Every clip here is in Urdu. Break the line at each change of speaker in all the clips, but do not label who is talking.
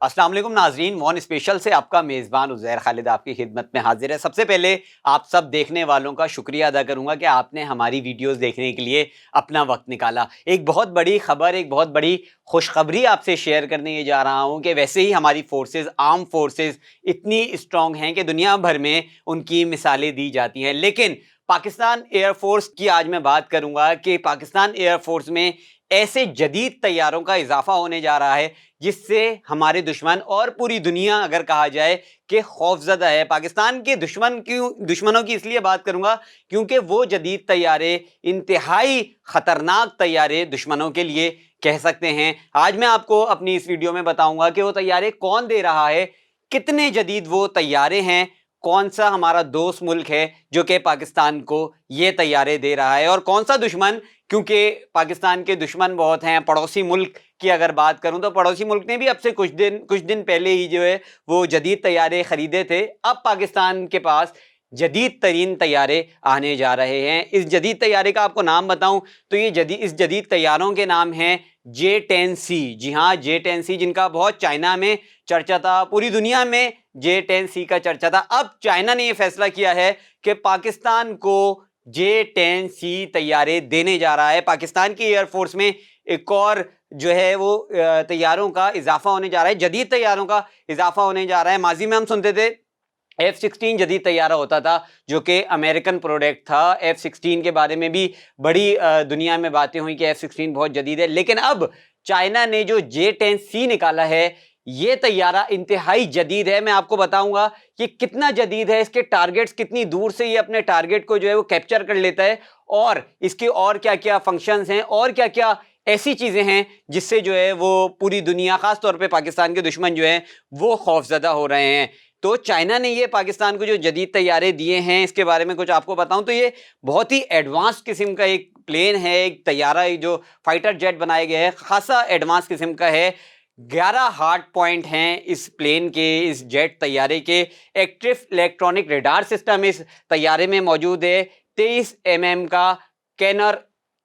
السلام علیکم ناظرین، ون اسپیشل سے آپ کا میزبان عزیر خالد آپ کی خدمت میں حاضر ہے۔ سب سے پہلے آپ سب دیکھنے والوں کا شکریہ ادا کروں گا کہ آپ نے ہماری ویڈیوز دیکھنے کے لیے اپنا وقت نکالا۔ ایک بہت بڑی خبر، ایک بہت بڑی خوشخبری آپ سے شیئر کرنے جا رہا ہوں کہ ویسے ہی ہماری فورسز، آرم فورسز اتنی اسٹرانگ ہیں کہ دنیا بھر میں ان کی مثالیں دی جاتی ہیں، لیکن پاکستان ایئر فورس کی آج میں بات کروں گا کہ پاکستان ایئر فورس میں ایسے جدید طیاروں کا اضافہ ہونے جا رہا ہے جس سے ہمارے دشمن اور پوری دنیا اگر کہا جائے کہ خوفزدہ ہے۔ پاکستان کے دشمنوں کی اس لیے بات کروں گا کیونکہ وہ جدید طیارے انتہائی خطرناک طیارے دشمنوں کے لیے کہہ سکتے ہیں۔ آج میں آپ کو اپنی اس ویڈیو میں بتاؤں گا کہ وہ طیارے کون دے رہا ہے، کتنے جدید وہ طیارے ہیں، کون سا ہمارا دوست ملک ہے جو کہ پاکستان کو یہ طیارے دے رہا ہے، اور کون سا دشمن، کیونکہ پاکستان کے دشمن بہت ہیں۔ پڑوسی ملک کی اگر بات کروں تو پڑوسی ملک نے بھی اب سے کچھ دن پہلے ہی جو ہے وہ جدید طیارے خریدے تھے۔ اب پاکستان کے پاس جدید ترین طیارے آنے جا رہے ہیں۔ اس جدید طیارے کا آپ کو نام بتاؤں تو اس جدید طیاروں کے نام ہیں J-10C۔ جی ہاں، J-10C، جن کا بہت چائنا میں چرچا تھا، پوری دنیا میں J-10C کا چرچا تھا۔ اب چائنا نے یہ فیصلہ کیا ہے کہ پاکستان کو J-10C طیارے دینے جا رہا ہے۔ پاکستان کی ایئر فورس میں ایک اور جو ہے وہ طیاروں کا اضافہ ہونے جا رہا ہے، جدید طیاروں کا اضافہ ہونے جا رہا ہے۔ ماضی میں ہم سنتے تھے F-16 جدید طیارہ ہوتا تھا جو کہ امریکن پروڈکٹ تھا۔ F-16 کے بارے میں بھی بڑی دنیا میں باتیں ہوئی کہ F-16 بہت جدید ہے، لیکن اب چائنا نے جو J-10C نکالا ہے یہ طیارہ انتہائی جدید ہے۔ میں آپ کو بتاؤں گا کہ کتنا جدید ہے، اس کے ٹارگٹس کتنی دور سے یہ اپنے ٹارگٹ کو جو ہے وہ کیپچر کر لیتا ہے، اور اس کے اور کیا کیا فنکشنز ہیں، اور کیا کیا ایسی چیزیں ہیں جس سے جو ہے وہ پوری دنیا، خاص طور پہ پاکستان کے دشمن جو ہیں وہ خوفزدہ ہو رہے ہیں۔ تو چائنا نے یہ پاکستان کو جو جدید طیارے دیے ہیں اس کے بارے میں کچھ آپ کو بتاؤں تو یہ بہت ہی ایڈوانس قسم کا ایک پلین ہے، ایک طیارہ ہے جو فائٹر جیٹ بنایا گیا ہے، خاصا ایڈوانس قسم کا ہے۔ 11 ہارڈ پوائنٹ ہیں اس پلین کے، اس جیٹ طیارے کے۔ ایکٹیو الیکٹرونک ریڈار سسٹم اس طیارے میں موجود ہے۔ 23 mm کا کینر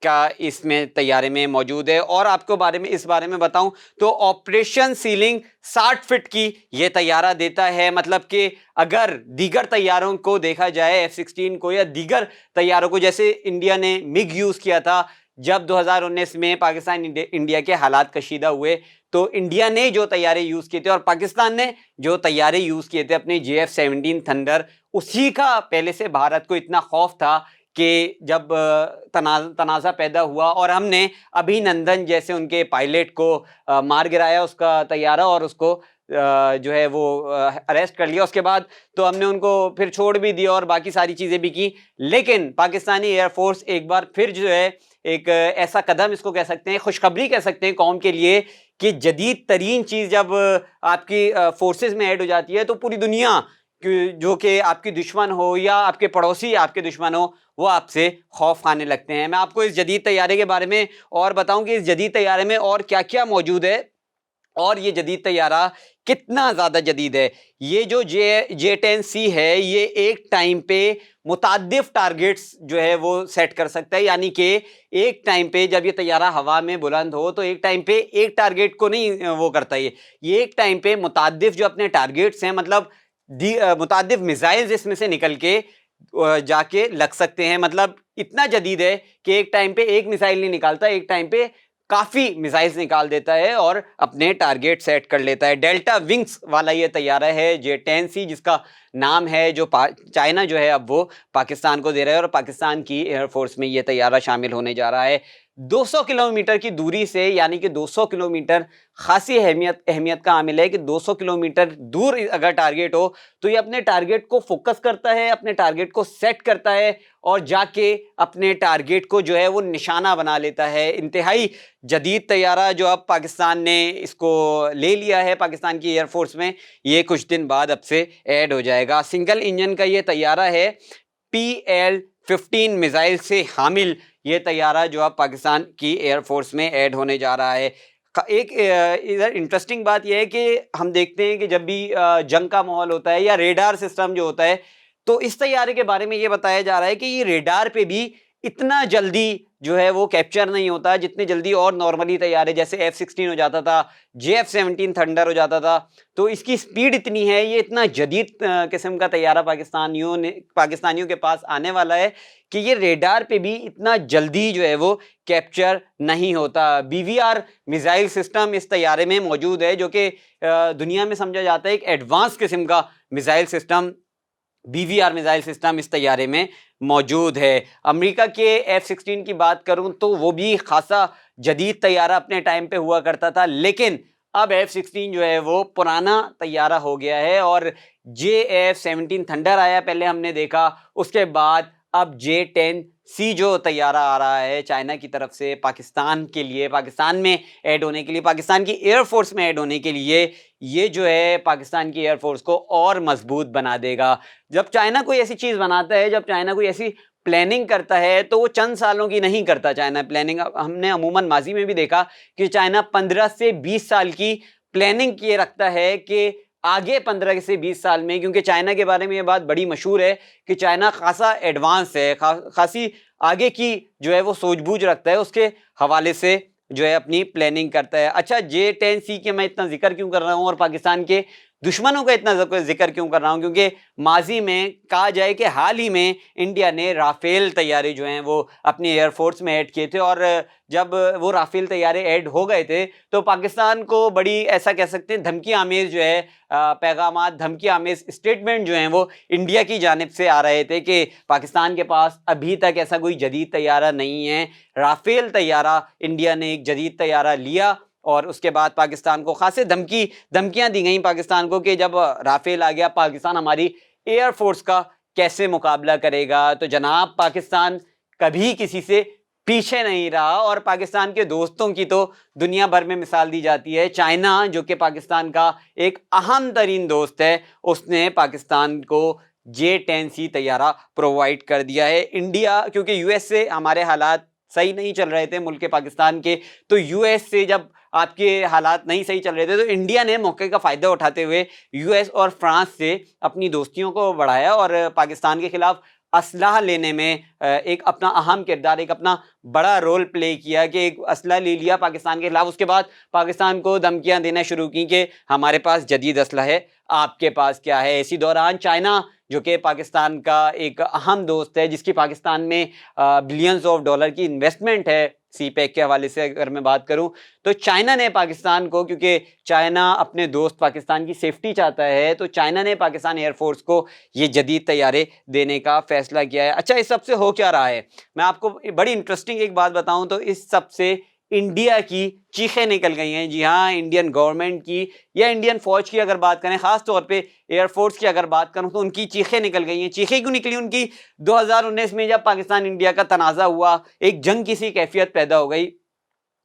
کا اس میں طیارے میں موجود ہے۔ اور آپ کو اس بارے میں بتاؤں تو آپریشن سیلنگ 60 فٹ کی یہ طیارہ دیتا ہے، مطلب کہ اگر دیگر طیاروں کو دیکھا جائے، F-16 کو یا دیگر طیاروں کو، جیسے انڈیا نے MiG یوز کیا تھا جب 2019 میں پاکستان انڈیا کے حالات کشیدہ ہوئے، تو انڈیا نے جو طیارے یوز کیے تھے اور پاکستان نے جو طیارے یوز کیے تھے اپنے JF-17 تھنڈر، اسی کا پہلے سے بھارت کو اتنا خوف تھا کہ جب تنازع پیدا ہوا اور ہم نے ابھی نندن جیسے ان کے پائلٹ کو مار گرایا، اس کا طیارہ، اور اس کو جو ہے وہ اریسٹ کر لیا، اس کے بعد تو ہم نے ان کو پھر چھوڑ بھی دیا اور باقی ساری چیزیں بھی کی۔ لیکن پاکستانی ایئر فورس ایک بار پھر جو ہے ایک ایسا قدم، اس کو کہہ سکتے ہیں خوشخبری کہہ سکتے ہیں قوم کے لیے، کہ جدید ترین چیز جب آپ کی فورسز میں ایڈ ہو جاتی ہے تو پوری دنیا جو کہ آپ کی دشمن ہو یا آپ کے پڑوسی آپ کے دشمن ہو، وہ آپ سے خوف کھانے لگتے ہیں۔ میں آپ کو اس جدید طیارے کے بارے میں اور بتاؤں کہ اس جدید طیارے میں اور کیا کیا موجود ہے، اور یہ جدید طیارہ کتنا زیادہ جدید ہے۔ یہ جو J-10C ہے یہ ایک ٹائم پہ متعدد ٹارگٹس جو ہے وہ سیٹ کر سکتا ہے، یعنی کہ ایک ٹائم پہ جب یہ طیارہ ہوا میں بلند ہو تو ایک ٹائم پہ ایک ٹارگٹ کو نہیں وہ کرتا، یہ ایک ٹائم پہ متعدد جو اپنے ٹارگٹس ہیں، مطلب متعدد میزائلز اس میں سے نکل کے جا کے لگ سکتے ہیں۔ مطلب اتنا جدید ہے کہ ایک ٹائم پہ ایک میزائل نہیں نکالتا، ایک ٹائم پہ کافی میزائلز نکال دیتا ہے اور اپنے ٹارگٹ سیٹ کر لیتا ہے۔ ڈیلٹا ونگز والا یہ طیارہ ہے J-10C، جس کا نام ہے، جو چائنا جو ہے اب وہ پاکستان کو دے رہا ہے، اور پاکستان کی ایئر فورس میں یہ طیارہ شامل ہونے جا رہا ہے۔ 200 کلومیٹر کی دوری سے، یعنی کہ 200 کلومیٹر خاصی اہمیت کا عامل ہے کہ 200 کلومیٹر دور اگر ٹارگٹ ہو تو یہ اپنے ٹارگٹ کو فوکس کرتا ہے، اپنے ٹارگٹ کو سیٹ کرتا ہے اور جا کے اپنے ٹارگٹ کو جو ہے وہ نشانہ بنا لیتا ہے۔ انتہائی جدید طیارہ جو اب پاکستان نے اس کو لے لیا ہے پاکستان کی ایئر فورس میں، یہ کچھ دن بعد اب سے ایڈ ہو جائے گا۔ سنگل انجن کا یہ طیارہ ہے، PL-15 میزائل سے حامل یہ طیارہ جو اب پاکستان کی ایئر فورس میں ایڈ ہونے جا رہا ہے۔ ایک ادھر انٹرسٹنگ بات یہ ہے کہ ہم دیکھتے ہیں کہ جب بھی جنگ کا ماحول ہوتا ہے یا ریڈار سسٹم جو ہوتا ہے، تو اس طیارے کے بارے میں یہ بتایا جا رہا ہے کہ یہ ریڈار پہ بھی اتنا جلدی جو ہے وہ کیپچر نہیں ہوتا جتنے جلدی اور نارملی طیارے جیسے F-16 ہو جاتا تھا, JF-17 تھنڈر ہو جاتا تھا. تو اس کی سپیڈ اتنی ہے, یہ اتنا جدید قسم کا طیارہ پاکستانیوں کے پاس آنے والا ہے کہ یہ ریڈار پہ بھی اتنا جلدی جو ہے وہ کیپچر نہیں ہوتا. BVR میزائل سسٹم اس طیارے میں موجود ہے, جو کہ دنیا میں سمجھا جاتا ہے ایک ایڈوانس قسم کا missile system. BVR missile system اس طیارے میں موجود ہے. امریکہ کے F-16 کی بات کروں تو وہ بھی خاصا جدید طیارہ اپنے ٹائم پہ ہوا کرتا تھا, لیکن اب F-16 جو ہے وہ پرانا طیارہ ہو گیا ہے. اور JF-17 تھنڈر آیا پہلے ہم نے دیکھا, اس کے بعد اب J-10C جو طیارہ آ رہا ہے چائنا کی طرف سے پاکستان کے لیے, پاکستان میں ایڈ ہونے کے لیے, پاکستان کی ایئر فورس میں ایڈ ہونے کے لیے, یہ جو ہے پاکستان کی ایئر فورس کو اور مضبوط بنا دے گا. جب چائنا کوئی ایسی چیز بناتا ہے, جب چائنا کوئی ایسی پلاننگ کرتا ہے تو وہ چند سالوں کی نہیں کرتا چائنا پلاننگ. ہم نے عموماً ماضی میں بھی دیکھا کہ چائنا 15 سے 20 سال کی پلاننگ کیے رکھتا ہے کہ آگے 15 سے 20 سال میں, کیونکہ چائنا کے بارے میں یہ بات بڑی مشہور ہے کہ چائنا خاصا ایڈوانس ہے, خاصی آگے کی جو ہے وہ سوچ بوجھ رکھتا ہے, اس کے حوالے سے جو ہے اپنی پلاننگ کرتا ہے. اچھا, J-10C کے میں اتنا ذکر کیوں کر رہا ہوں اور پاکستان کے دشمنوں کا اتنا ذکر کیوں کر رہا ہوں, کیونکہ ماضی میں کہا جائے کہ حال ہی میں انڈیا نے رافیل طیارے جو ہیں وہ اپنی ایئر فورس میں ایڈ کیے تھے. اور جب وہ رافیل طیارے ایڈ ہو گئے تھے تو پاکستان کو بڑی ایسا کہہ سکتے ہیں دھمکی آمیز جو ہے پیغامات, دھمکی آمیز اسٹیٹمنٹ جو ہیں وہ انڈیا کی جانب سے آ رہے تھے کہ پاکستان کے پاس ابھی تک ایسا کوئی جدید طیارہ نہیں ہے. رافیل طیارہ انڈیا نے ایک جدید طیارہ لیا اور اس کے بعد پاکستان کو خاصے دھمکیاں دی گئیں پاکستان کو کہ جب رافیل آ گیا پاکستان ہماری ایئر فورس کا کیسے مقابلہ کرے گا. تو جناب پاکستان کبھی کسی سے پیچھے نہیں رہا, اور پاکستان کے دوستوں کی تو دنیا بھر میں مثال دی جاتی ہے. چائنا جو کہ پاکستان کا ایک اہم ترین دوست ہے, اس نے پاکستان کو J-10C طیارہ پرووائڈ کر دیا ہے. انڈیا کیونکہ US سے ہمارے حالات صحیح نہیں چل رہے تھے ملک پاکستان کے, تو US سے جب آپ کے حالات نہیں صحیح چل رہے تھے تو انڈیا نے موقع کا فائدہ اٹھاتے ہوئے US اور فرانس سے اپنی دوستیوں کو بڑھایا اور پاکستان کے خلاف اسلحہ لینے میں ایک اپنا اہم کردار, ایک اپنا بڑا رول پلے کیا کہ ایک اسلحہ لے لیا پاکستان کے خلاف. اس کے بعد پاکستان کو دھمکیاں دینا شروع کی کہ ہمارے پاس جدید اسلحہ ہے, آپ کے پاس کیا ہے. اسی دوران چائنا جو کہ پاکستان کا ایک اہم دوست ہے, جس کی پاکستان میں بلینز آف ڈالر کی انویسٹمنٹ ہے, سی پیک کے حوالے سے اگر میں بات کروں تو چائنا نے پاکستان کو, کیونکہ چائنا اپنے دوست پاکستان کی سیفٹی چاہتا ہے, تو چائنا نے پاکستان ایئر فورس کو یہ جدید طیارے دینے کا فیصلہ کیا ہے. اچھا, اس سب سے ہو کیا رہا ہے, میں آپ کو بڑی انٹرسٹنگ ایک بات بتاؤں تو اس سب سے انڈیا کی چیخیں نکل گئی ہیں. جی ہاں, انڈین گورنمنٹ کی یا انڈین فوج کی اگر بات کریں, خاص طور پہ ایئر فورس کی اگر بات کروں تو ان کی چیخیں نکل گئی ہیں. چیخیں کیوں نکلی ان کی؟ 2019 میں جب پاکستان انڈیا کا تنازع ہوا, ایک جنگ کی سی کیفیت پیدا ہو گئی,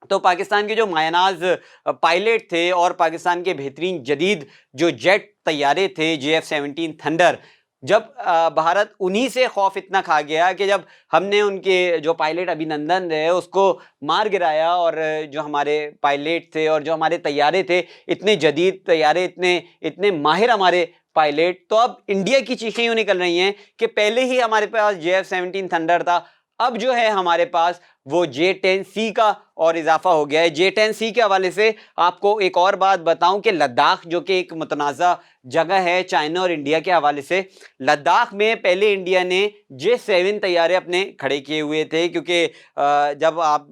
تو پاکستان کے جو مایہ پائلٹ تھے اور پاکستان کے بہترین جدید جو جیٹ طیارے تھے JF-17 تھنڈر, جب بھارت انہی سے خوف اتنا کھا گیا کہ جب ہم نے ان کے جو پائلٹ ابھینندن ہے اس کو مار گرایا, اور جو ہمارے پائلٹ تھے اور جو ہمارے طیارے تھے اتنے جدید طیارے, اتنے ماہر ہمارے پائلٹ, تو اب انڈیا کی چیخیں یوں نکل رہی ہیں کہ پہلے ہی ہمارے پاس JF-17 تھنڈر تھا, اب جو ہے ہمارے پاس وہ J-10C کا اور اضافہ ہو گیا ہے. J-10C کے حوالے سے آپ کو ایک اور بات بتاؤں کہ لداخ جو کہ ایک متنازع جگہ ہے چائنا اور انڈیا کے حوالے سے, لداخ میں پہلے انڈیا نے J-7 طیارے اپنے کھڑے کیے ہوئے تھے, کیونکہ جب آپ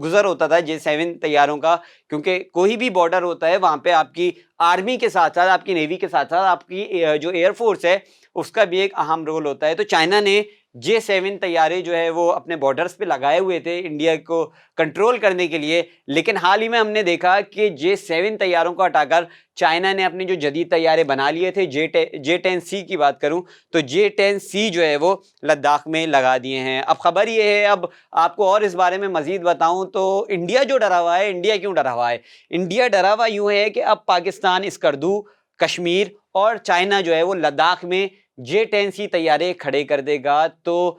گزر ہوتا تھا J-7 طیاروں کا, کیونکہ کوئی بھی بارڈر ہوتا ہے وہاں پہ آپ کی آرمی کے ساتھ ساتھ, آپ کی نیوی کے ساتھ ساتھ آپ کی جو ایئر فورس ہے اس کا بھی ایک اہم رول ہوتا ہے. تو چائنا نے J-7 طیارے جو ہے وہ اپنے بارڈرز پہ لگائے ہوئے تھے انڈیا کو کنٹرول کرنے کے لیے, لیکن حال ہی میں ہم نے دیکھا کہ J-7 طیاروں کو ہٹا کر چائنا نے اپنے جو جدید طیارے بنا لیے تھے, J-10C کی بات کروں تو J-10C جو ہے وہ لداخ میں لگا دیے ہیں. اب خبر یہ ہے, اب آپ کو اور اس بارے میں مزید بتاؤں تو انڈیا جو ڈرا ہوا ہے, انڈیا کیوں ڈرا ہوا ہے؟ انڈیا ڈرا ہوا یوں ہے کہ اب پاکستان اسکردو, کشمیر اور چائنا جو ہے وہ لداخ میں J-10C طیارے کھڑے کر دے گا, تو